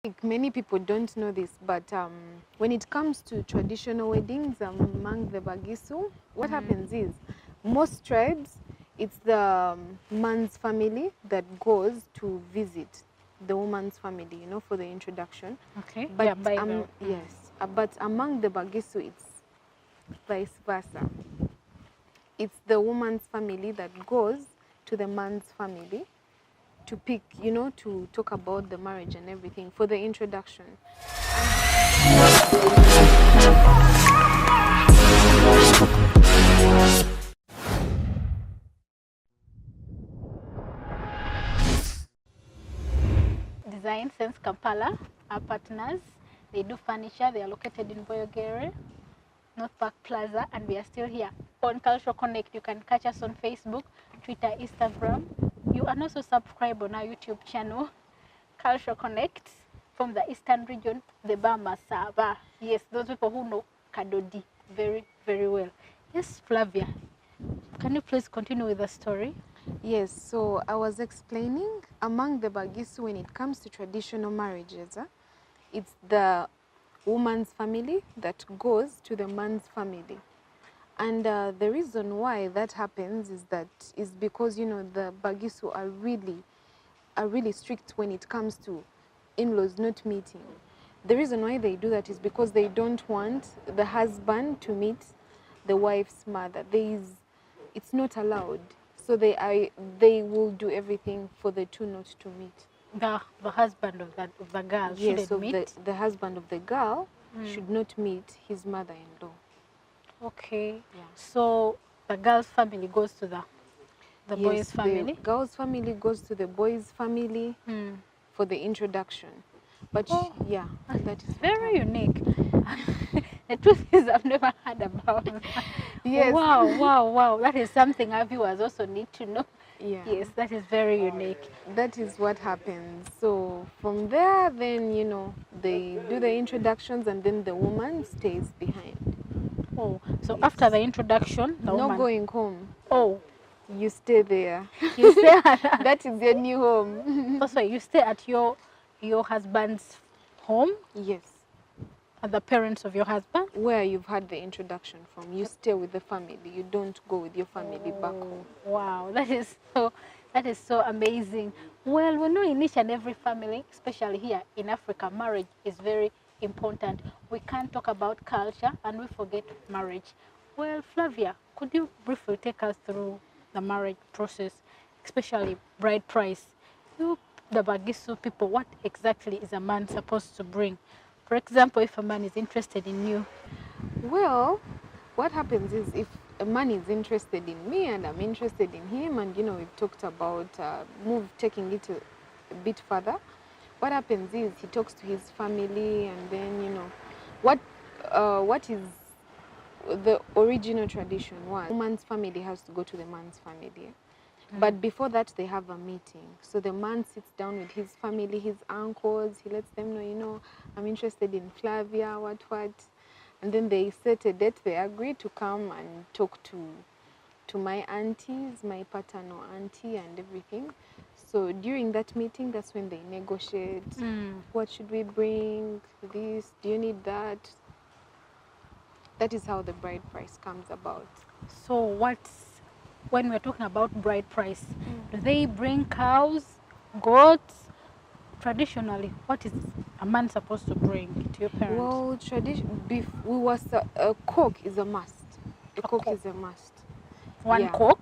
Like many people don't know this, but when it comes to traditional weddings among the Bagisu, what happens is most tribes, it's the man's family that goes to visit the woman's family, you know, for the introduction. Okay. But Yeah, by the yes, but among the Bagisu, it's vice versa. It's the woman's family that goes to the man's family to pick, you know, to talk about the marriage and everything for the introduction. Design Sense Kampala, our partners. They do furniture. They are located in Boyogere, North Park Plaza, and we are still here on Cultural Connect. You can catch us on Facebook, Twitter, Instagram. You can also subscribe on our YouTube channel, Cultural Connect, from the Eastern region, the BAMASABA. Yes, those people who know Kadodi very, very well. Yes, Flavia, can you please continue with the story? Yes, so I was explaining among the Bagisu when it comes to traditional marriages, it's the woman's family that goes to the man's family. And the reason why that happens is because, you know, the Bagisu are really strict when it comes to in-laws not meeting. The reason why they do that is because they don't want the husband to meet the wife's mother. It's not allowed. So they will do everything for the two not to meet. The husband of the girl Yes, shouldn't so meet. the husband of the girl should not meet his mother-in-law. Okay. Yeah. So the girl's family goes to the Yes, boy's family. The girl's family goes to the boy's family for the introduction. But yeah, that is very unique. The truth is, I've never heard about that. Yes. Wow. That is something our viewers also need to know. Yeah. Yes, that is very unique. That is what happens. So from there, then, you know, they do the introductions and then the woman stays behind. Oh, so after the introduction, the woman... going home. Oh. You stay there. You stay at... That is your new home. So you stay at your husband's home? Yes. At the parents of your husband? Where you've had the introduction from. You stay with the family. You don't go with your family back home. Wow, that is so amazing. Well, we know in each and every family, especially here in Africa, marriage is very important. We can't talk about culture and we forget marriage. Well, Flavia, could you briefly take us through the marriage process, especially bride price? You, the Bagisu people, what exactly is a man supposed to bring? For example, if a man is interested in you. Well, what happens is if a man is interested in me and I'm interested in him, and, you know, we've talked about taking it a bit further, what happens is he talks to his family, and then, you know, what is the original tradition was woman's family has to go to the man's family. But before that, they have a meeting. So the man sits down with his family, his uncles. He lets them know, you know, I'm interested in Flavia, what. And then they set a date. They agree to come and talk to my aunties, my paternal auntie and everything. So during that meeting, that's when they negotiate. What should we bring? This, do you need that? That is how the bride price comes about. So when we're talking about bride price, do they bring cows, goats? Traditionally, what is a man supposed to bring to your parents? Well, a cock is a must. A cock is a must. One cock?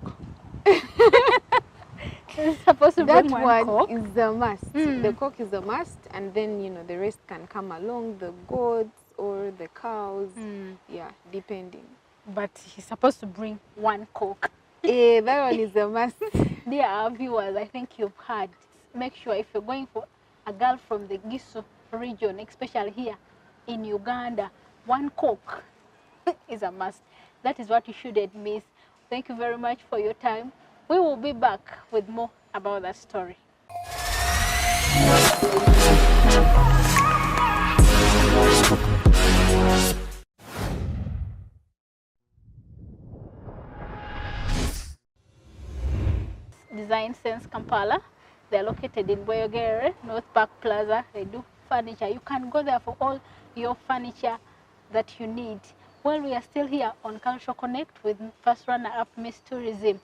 Supposed to bring one cock? That one is a must. The cock is a must, and then, you know, the rest can come along, the goats or the cows. Yeah, depending. But he's supposed to bring one cock. That one is a must. Dear viewers, I think you've heard. Make sure if you're going for a girl from the Gishu region, especially here in Uganda, one cock is a must. That is what you shouldn't miss. Thank you very much for your time. We will be back with more about that story. Design Sense Kampala. They're located in Boyogere, North Park Plaza. They do furniture. You can go there for all your furniture that you need. Well, we are still here on Cultural Connect with first runner-up Miss Tourism,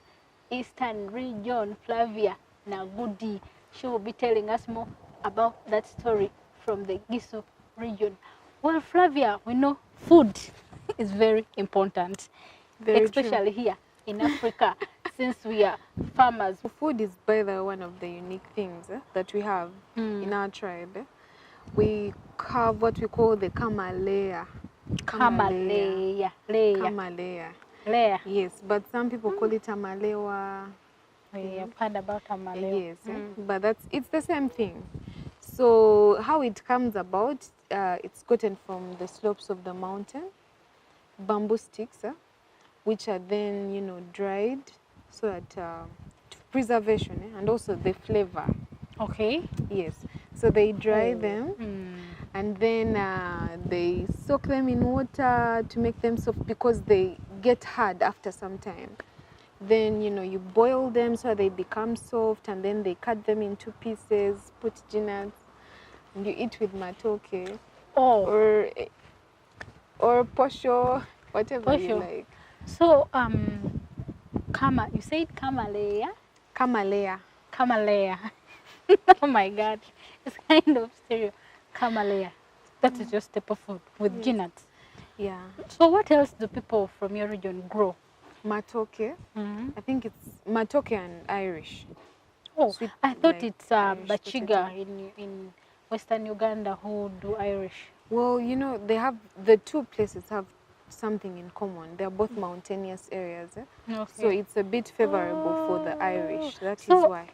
Eastern Region, Flavia Nagudi. She will be telling us more about that story from the Gishu region. Well, Flavia, we know food is very important, Very especially here in Africa, since we are farmers. Food is, by the way, one of the unique things that we have in our tribe. We have what we call the kamalea. Kamalea. Kamalea. Layer. Yes, but some people call it amalewa. We have heard about Amaleo. Yes, but it's the same thing. So how it comes about, it's gotten from the slopes of the mountain, bamboo sticks, which are then, you know, dried so that to preservation and also the flavor. Okay. Yes, so they dry them and then they soak them in water to make them soft because they get hard after some time. Then, you know, you boil them so they become soft and then they cut them into pieces, put nuts, and you eat with matoke or posho, whatever you like. So, you said kamalea? Kamalea. Kamalea. Oh my God, it's kind of stereo. Kamalea. That is your staple food with nuts. Yeah. So what else do people from your region grow? Matoke. I think it's matoke and Irish. Oh, Sweet, I thought like it's Irish Bachiga in Western Uganda who do Irish. Well, you know, they have, the two places have something in common. They're both mountainous areas. Okay. So it's a bit favorable for the Irish. That is why.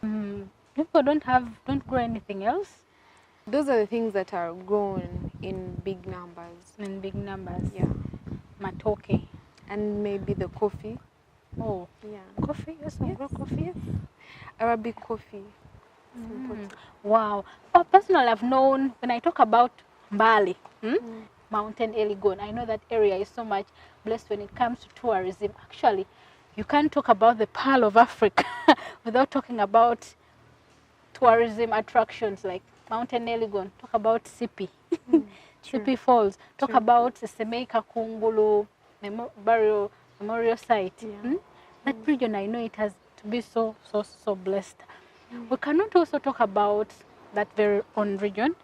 People don't grow anything else? Those are the things that are grown in big numbers. In big numbers. Yeah. Matoke. And maybe the coffee. Oh. Yeah. Coffee? Yes, grow coffee? Yes. Arabic coffee. It's important. Wow. Personally, I've known, when I talk about Bali, Mountain Elgon, I know that area is so much blessed when it comes to tourism. Actually, you can't talk about the Pearl of Africa without talking about tourism attractions like Mountain Elgon. Talk about Sipi, Sipi Falls. Talk about Semeika Kungulu Memorial Site. That region, I know it has to be so blessed. We cannot also talk about that very own region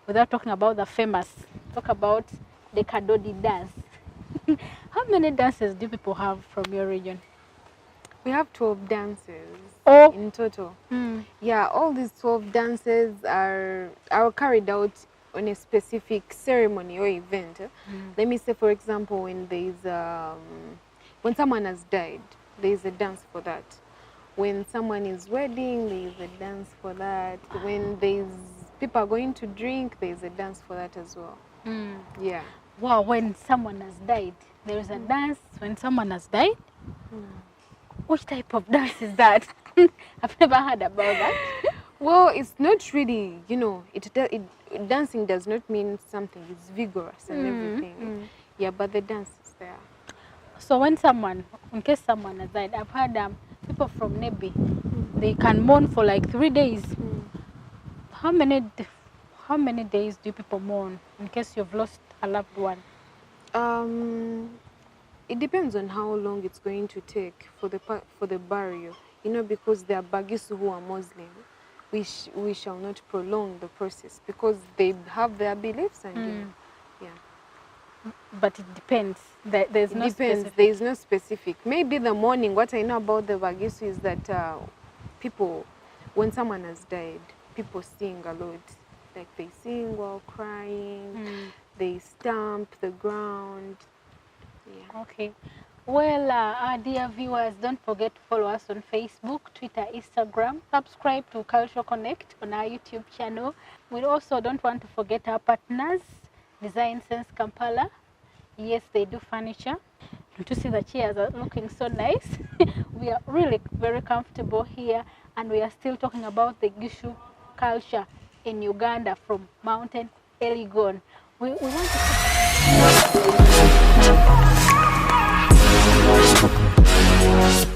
without talking about the famous. Talk about the Kadodi dance. How many dances do people have from your region? We have 12 dances in total. Yeah, all these 12 dances are carried out on a specific ceremony or event. Let me say, for example, when someone has died, there is a dance for that. When someone is wedding, there is a dance for that. When people are going to drink, there is a dance for that as well. Yeah. Wow, when someone has died, there is a dance when someone has died? Which type of dance is that? I've never heard about that. Well, it's not really, you know, dancing does not mean something. It's vigorous and everything. Yeah, but the dance is there. So in case someone has died, I've heard people from Nebi, they can mourn for like 3 days. How many days do people mourn in case you've lost a loved one? It depends on how long it's going to take for the burial. You know, because there are Bagisu who are Muslim, we shall not prolong the process because they have their beliefs and you know, yeah. But it depends. There's no specific. There is no specific. Maybe the morning. What I know about the Bagisu is that people, when someone has died, people sing a lot. Like they sing while crying. They stamp the ground. Yeah. Okay. Well, our dear viewers, don't forget to follow us on Facebook, Twitter, Instagram. Subscribe to Cultural Connect on our YouTube channel. We also don't want to forget our partners, Design Sense Kampala. Yes, they do furniture. To see the chairs are looking so nice. We are really very comfortable here, and we are still talking about the Gishu culture in Uganda from Mountain Elgon. We want to